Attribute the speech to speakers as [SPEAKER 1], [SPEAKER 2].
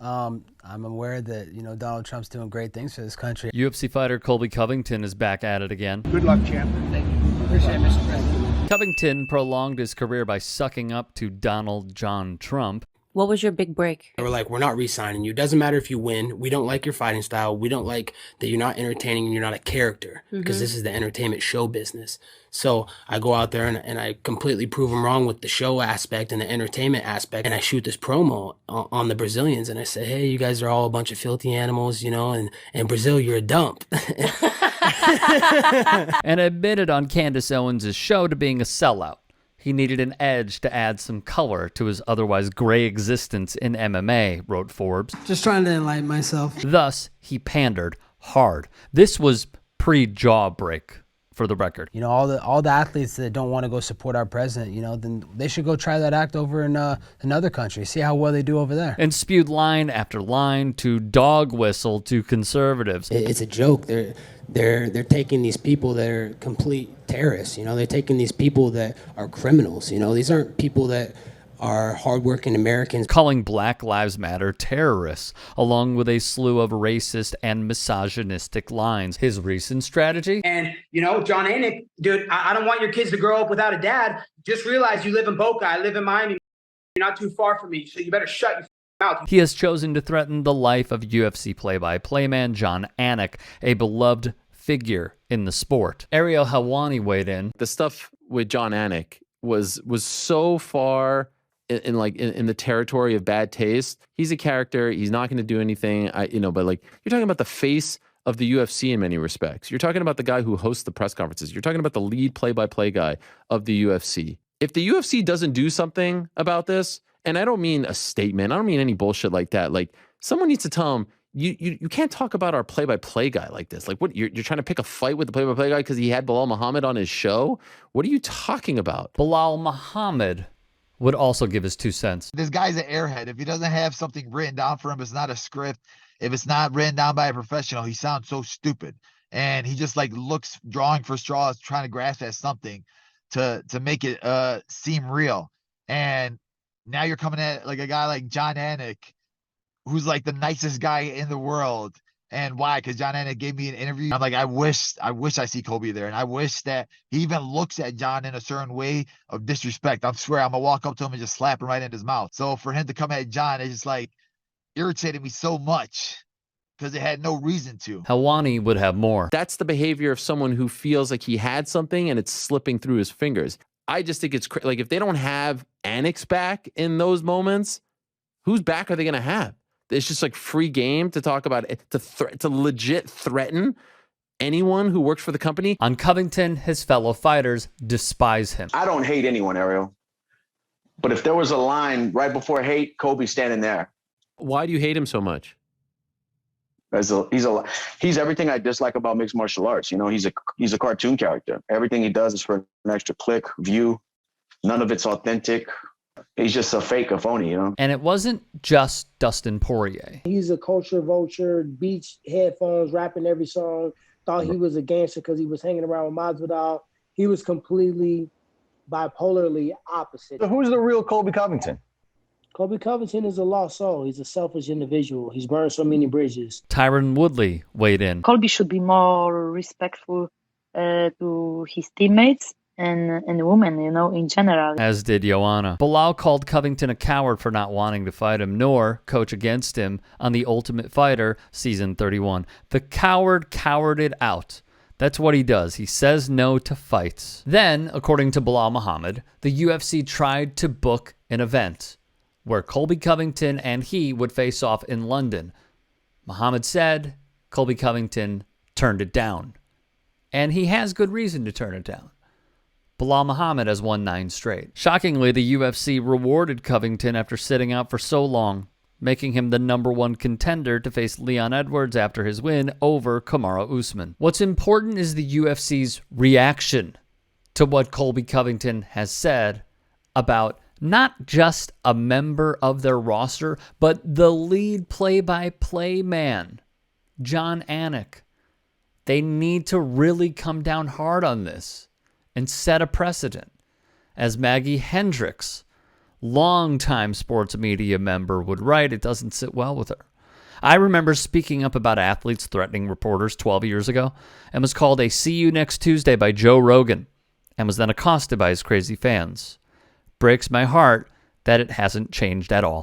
[SPEAKER 1] I'm aware that, Donald Trump's doing great things for this country.
[SPEAKER 2] UFC fighter Colby Covington is back at it again.
[SPEAKER 3] Good luck, champ. Thank you. Appreciate it, Mr. President.
[SPEAKER 2] Covington prolonged his career by sucking up to Donald John Trump.
[SPEAKER 4] What was your big break?
[SPEAKER 5] They were like, we're not re-signing you. Doesn't matter if you win. We don't like your fighting style. We don't like that you're not entertaining and you're not a character, because this is the entertainment show business. So I go out there and I completely prove them wrong with the show aspect and the entertainment aspect. And I shoot this promo on the Brazilians. And I say, hey, you guys are all a bunch of filthy animals, and Brazil, you're a dump.
[SPEAKER 2] And admitted on Candace Owens' show to being a sellout. He needed an edge to add some color to his otherwise gray existence in MMA, wrote Forbes.
[SPEAKER 1] Just trying to enlighten myself.
[SPEAKER 2] Thus, he pandered hard. This was pre-jaw break, for the record.
[SPEAKER 1] All the athletes that don't want to go support our president, then they should go try that act over in another country. See how well they do over there.
[SPEAKER 2] And spewed line after line to dog whistle to conservatives.
[SPEAKER 5] It's a joke. They're taking these people that are complete terrorists. They're taking these people that are criminals. These aren't people that are hardworking Americans.
[SPEAKER 2] Calling Black Lives Matter terrorists, along with a slew of racist and misogynistic lines. His recent strategy?
[SPEAKER 6] And, John Anik, dude, I don't want your kids to grow up without a dad. Just realize you live in Boca. I live in Miami. You're not too far from me, so you better shut your mouth.
[SPEAKER 2] He has chosen to threaten the life of UFC play-by-play man John Anik, a beloved figure in the sport. Ariel Helwani weighed in.
[SPEAKER 7] The stuff with John Anik was so far in the territory of bad taste. He's a character. He's not going to do anything. But you're talking about the face of the UFC in many respects. You're talking about the guy who hosts the press conferences. You're talking about the lead play-by-play guy of the UFC. If the UFC doesn't do something about this, and I don't mean a statement, I don't mean any bullshit like that. Like, someone needs to tell him, you can't talk about our play-by-play guy like this. Like, what, you're trying to pick a fight with the play-by-play guy because he had Bilal Muhammad on his show? What are you talking about?
[SPEAKER 2] Bilal Muhammad would also give his 2 cents.
[SPEAKER 8] This guy's an airhead. If he doesn't have something written down for him, it's not a script. If it's not written down by a professional, he sounds so stupid. And he just looks drawing for straws, trying to grasp at something to make it seem real. And now you're coming at like a guy like John Anik, who's like the nicest guy in the world. And why? Because John Anik gave me an interview. I'm like, I wish I see Colby there. And I wish that he even looks at John in a certain way of disrespect. I swear I'm going to walk up to him and just slap him right in his mouth. So for him to come at John, it just irritated me so much because it had no reason to.
[SPEAKER 2] Helwani would have more.
[SPEAKER 7] That's the behavior of someone who feels like he had something and it's slipping through his fingers. I just think it's like, if they don't have Anik's back in those moments, whose back are they going to have? It's just like free game to talk about it, to legit threaten anyone who works for the company.
[SPEAKER 2] On Covington, his fellow fighters despise him.
[SPEAKER 9] I don't hate anyone, Ariel. But if there was a line right before hate, Kobe's standing there.
[SPEAKER 7] Why do you hate him so much?
[SPEAKER 9] He's everything I dislike about mixed martial arts. He's a cartoon character. Everything he does is for an extra click, view. None of it's authentic. He's just a fake, a phony,
[SPEAKER 2] And it wasn't just Dustin Poirier.
[SPEAKER 10] He's a culture vulture, beach headphones, rapping every song. Thought he was a gangster because he was hanging around with Masvidal. He was completely bipolarly opposite.
[SPEAKER 3] So who's the real Colby Covington?
[SPEAKER 10] Colby Covington is a lost soul. He's a selfish individual. He's burned so many bridges.
[SPEAKER 2] Tyron Woodley weighed in.
[SPEAKER 4] Colby should be more respectful to his teammates and women, in general.
[SPEAKER 2] As did Joanna. Bilal called Covington a coward for not wanting to fight him, nor coach against him on The Ultimate Fighter, Season 31. The coward cowarded out. That's what he does. He says no to fights. Then, according to Bilal Muhammad, the UFC tried to book an event where Colby Covington and he would face off in London. Muhammad said Colby Covington turned it down. And he has good reason to turn it down. Bilal Muhammad has won 9 straight. Shockingly, the UFC rewarded Covington after sitting out for so long, making him the #1 contender to face Leon Edwards after his win over Kamaru Usman. What's important is the UFC's reaction to what Colby Covington has said about not just a member of their roster, but the lead play-by-play man, John Anik. They need to really come down hard on this and set a precedent. As Maggie Hendricks longtime sports media member would write, it doesn't sit well with her. I remember speaking up about athletes threatening reporters 12 years ago and was called a "see you next Tuesday" by Joe Rogan and was then accosted by his crazy fans. Breaks my heart that it hasn't changed at all.